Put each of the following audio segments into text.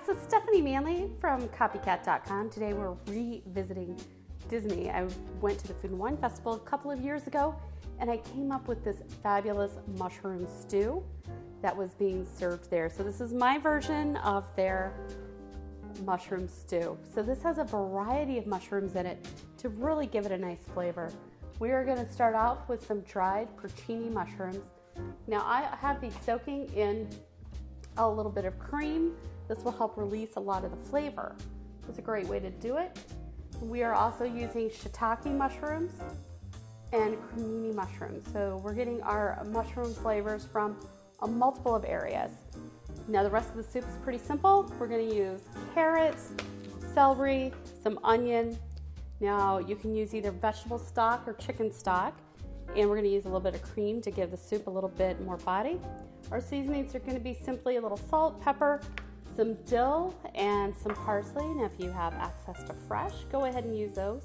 this is Stephanie Manley from Copycat.com. Today we're revisiting Disney. I went to the Food and Wine Festival a couple of years ago and I came up with this fabulous mushroom stew that was being served there. So this is my version of their mushroom stew. So this has a variety of mushrooms in it to really give it a nice flavor. We are going to start off with some dried porcini mushrooms. Now I have these soaking in a little bit of cream. This will help release a lot of the flavor. It's a great way to do it. We are also using shiitake mushrooms and cremini mushrooms. So we're getting our mushroom flavors from a multiple of areas. Now the rest of the soup is pretty simple. We're going to use carrots, celery, some onion. Now you can use either vegetable stock or chicken stock. And we're going to use a little bit of cream to give the soup a little bit more body. Our seasonings are going to be simply a little salt, pepper, some dill, and some parsley. Now if you have access to fresh, go ahead and use those.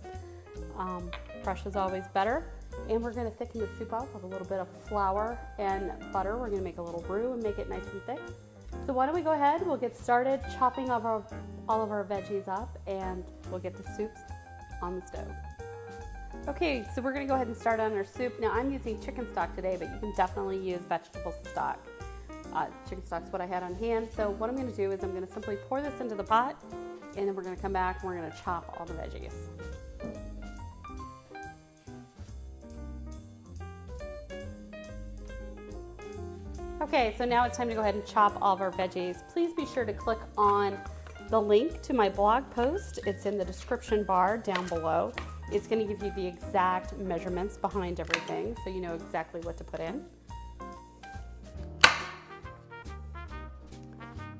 Fresh is always better. And we're going to thicken the soup up with a little bit of flour and butter. We're going to make a little roux and make it nice and thick. So why don't we go ahead, we'll get started chopping all of our veggies up and we'll get the soups on the stove. Okay, so we're going to go ahead and start on our soup. Now I'm using chicken stock today, but you can definitely use vegetable stock. Chicken stock's what I had on hand. So what I'm going to do is I'm going to simply pour this into the pot and then we're going to come back and we're going to chop all the veggies. Okay, so now it's time to go ahead and chop all of our veggies. Please be sure to click on the link to my blog post. It's in the description bar down below. It's going to give you the exact measurements behind everything so you know exactly what to put in.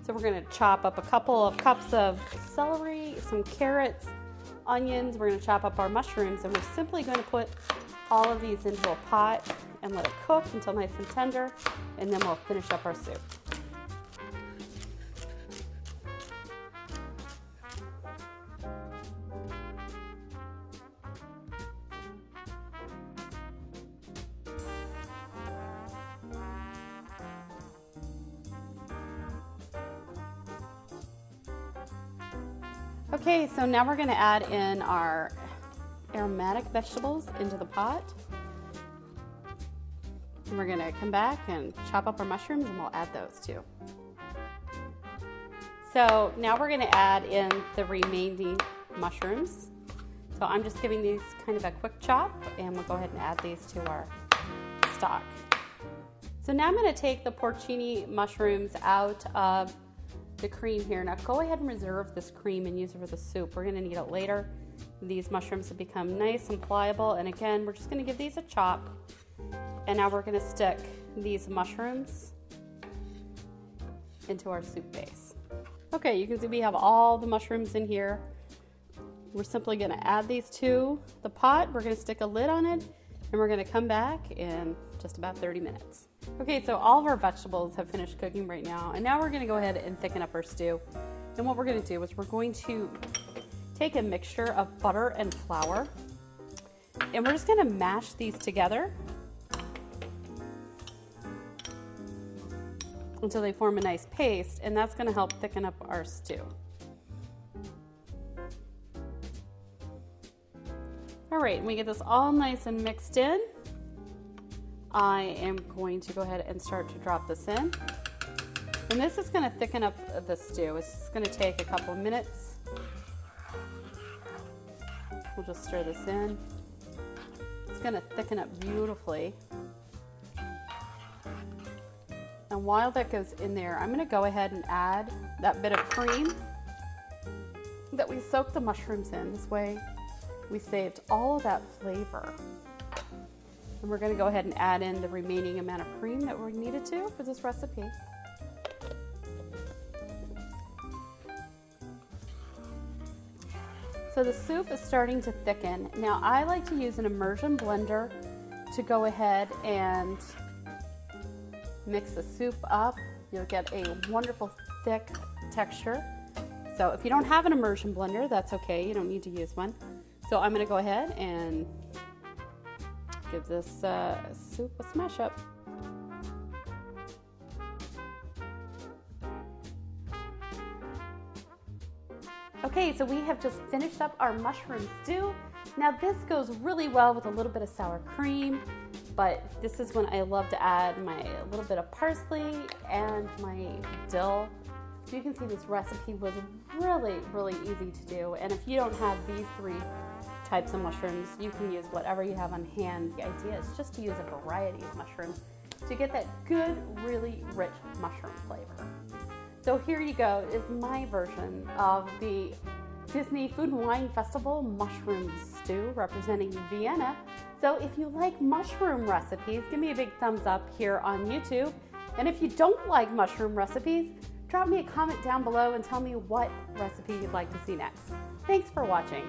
So we're going to chop up a couple of cups of celery, some carrots, onions. We're going to chop up our mushrooms and we're simply going to put all of these into a pot and let it cook until nice and tender, and then we'll finish up our soup. Okay, so now we're going to add in our aromatic vegetables into the pot. And we're going to come back and chop up our mushrooms and we'll add those too. So now we're going to add in the remaining mushrooms. So I'm just giving these kind of a quick chop and we'll go ahead and add these to our stock. So now I'm going to take the porcini mushrooms out of the cream here. Now go ahead and reserve this cream and use it for the soup. We're going to need it later. These mushrooms have become nice and pliable, and again we're just going to give these a chop. And now we're going to stick these mushrooms into our soup base. Okay, you can see we have all the mushrooms in here. We're simply going to add these to the pot. We're going to stick a lid on it and we're going to come back in just about 30 minutes. Okay, so all of our vegetables have finished cooking right now, and now we're going to go ahead and thicken up our stew. And what we're going to do is we're going to take a mixture of butter and flour and we're just going to mash these together until they form a nice paste, and that's going to help thicken up our stew. All right, and we get this all nice and mixed in. I am going to go ahead and start to drop this in. And this is going to thicken up the stew. It's going to take a couple of minutes. We'll just stir this in. It's going to thicken up beautifully. And while that goes in there, I'm going to go ahead and add that bit of cream that we soaked the mushrooms in. This way we saved all of that flavor. And we're going to go ahead and add in the remaining amount of cream that we needed to for this recipe. So the soup is starting to thicken. Now I like to use an immersion blender to go ahead and mix the soup up. You'll get a wonderful thick texture. So if you don't have an immersion blender, that's okay. You don't need to use one. So I'm going to go ahead and give this soup a smash up. Okay, so we have just finished up our mushroom stew. Now this goes really well with a little bit of sour cream, but this is when I love to add a little bit of parsley and my dill. So you can see this recipe was really easy to do. And if you don't have these 3 types of mushrooms, you can use whatever you have on hand. The idea is just to use a variety of mushrooms to get that good, really rich mushroom flavor. So here you go, is my version of the Disney Food and Wine Festival mushroom stew representing Vienna. So if you like mushroom recipes, give me a big thumbs up here on YouTube. And if you don't like mushroom recipes, drop me a comment down below and tell me what recipe you'd like to see next. Thanks for watching.